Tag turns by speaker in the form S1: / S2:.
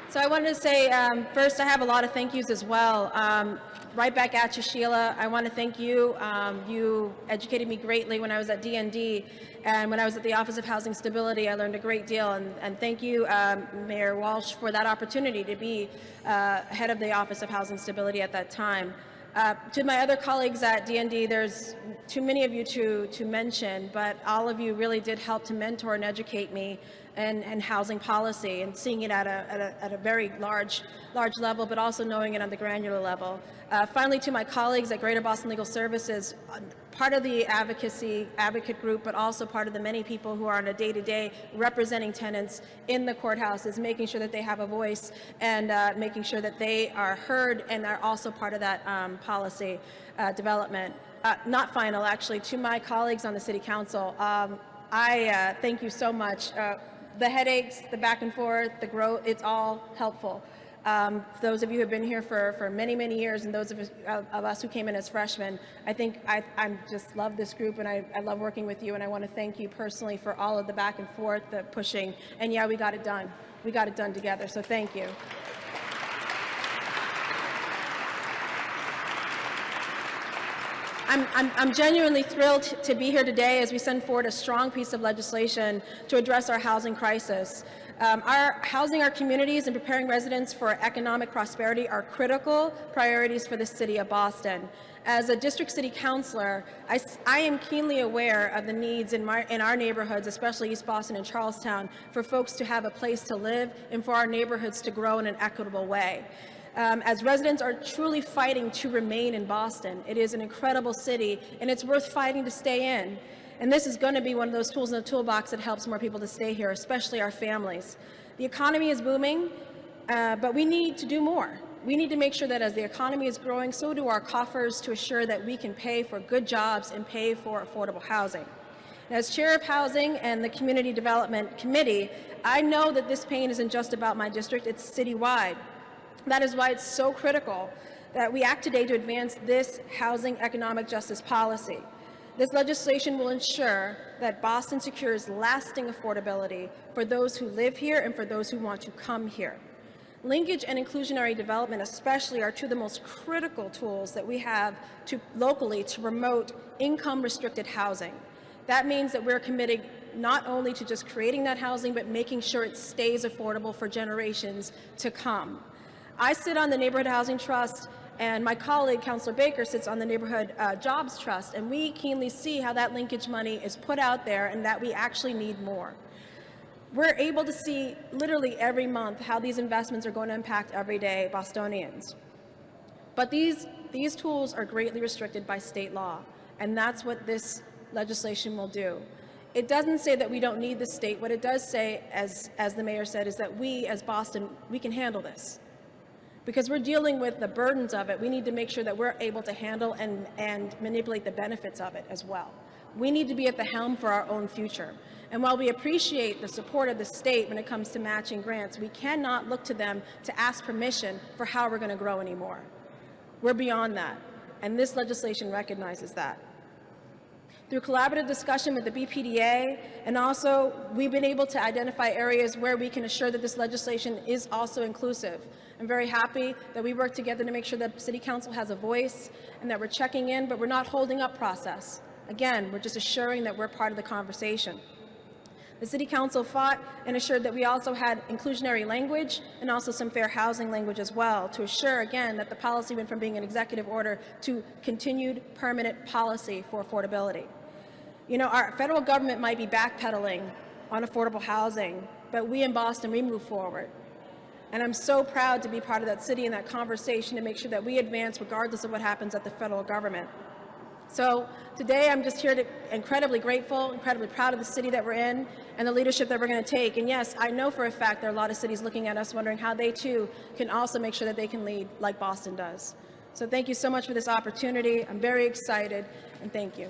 S1: So I wanted to say, first, I have a lot of thank yous as well. Right back at you, Sheila. I want to thank you. You educated me greatly when I was at DND, and when I was at the Office of Housing Stability, I learned a great deal. And thank you, Mayor Walsh, for that opportunity to be head of the Office of Housing Stability at that time. To my other colleagues at DND, there's too many of you to mention, but all of you really did help to mentor and educate me in housing policy and seeing it at a very large level, but also knowing it on the granular level. Finally, to my colleagues at Greater Boston Legal Services, part of the advocate group, but also part of the many people who are on a day-to-day representing tenants in the courthouse, is making sure that they have a voice and making sure that they are heard and are also part of that policy development. Not final, actually, to my colleagues on the City Council, I thank you so much. The headaches, the back and forth, the growth, it's all helpful. Those of you who have been here for many, many years, and those of us who came in as freshmen, I think I just love this group, and I love working with you, and I want to thank you personally for all of the back and forth, the pushing, and yeah, we got it done. We got it done together, so thank you. I'm genuinely thrilled to be here today as we send forward a strong piece of legislation to address our housing crisis. Housing our communities and preparing residents for economic prosperity are critical priorities for the City of Boston. As a district city councilor, I am keenly aware of the needs in our neighborhoods, especially East Boston and Charlestown, for folks to have a place to live and for our neighborhoods to grow in an equitable way. As residents are truly fighting to remain in Boston. It is an incredible city, and it's worth fighting to stay in. And this is going to be one of those tools in the toolbox that helps more people to stay here, especially our families. The economy is booming, but we need to do more. We need to make sure that as the economy is growing, so do our coffers, to assure that we can pay for good jobs and pay for affordable housing. As chair of Housing and the Community Development Committee, I know that this pain isn't just about my district, it's citywide. That is why it's so critical that we act today to advance this housing economic justice policy. This legislation will ensure that Boston secures lasting affordability for those who live here and for those who want to come here. Linkage and inclusionary development especially are two of the most critical tools that we have locally to promote income-restricted housing. That means that we're committed not only to just creating that housing, but making sure it stays affordable for generations to come. I sit on the Neighborhood Housing Trust, and my colleague, Councilor Baker, sits on the Neighborhood Jobs Trust, and we keenly see how that linkage money is put out there and that we actually need more. We're able to see literally every month how these investments are going to impact everyday Bostonians. But these tools are greatly restricted by state law, and that's what this legislation will do. It doesn't say that we don't need the state. What it does say, as the mayor said, is that we, as Boston, we can handle this. Because we're dealing with the burdens of it, we need to make sure that we're able to handle and manipulate the benefits of it as well. We need to be at the helm for our own future. And while we appreciate the support of the state when it comes to matching grants, we cannot look to them to ask permission for how we're going to grow anymore. We're beyond that, and this legislation recognizes that. Through collaborative discussion with the BPDA, and also we've been able to identify areas where we can assure that this legislation is also inclusive. I'm very happy that we work together to make sure that City Council has a voice and that we're checking in, but we're not holding up process. Again, we're just assuring that we're part of the conversation. The City Council fought and assured that we also had inclusionary language and also some fair housing language as well, to assure, again, that the policy went from being an executive order to continued permanent policy for affordability. You know, our federal government might be backpedaling on affordable housing, but we in Boston, we move forward. And I'm so proud to be part of that city and that conversation to make sure that we advance regardless of what happens at the federal government. So today I'm just here to incredibly grateful, incredibly proud of the city that we're in and the leadership that we're going to take. And yes, I know for a fact there are a lot of cities looking at us wondering how they too can also make sure that they can lead like Boston does. So thank you so much for this opportunity. I'm very excited, and thank you.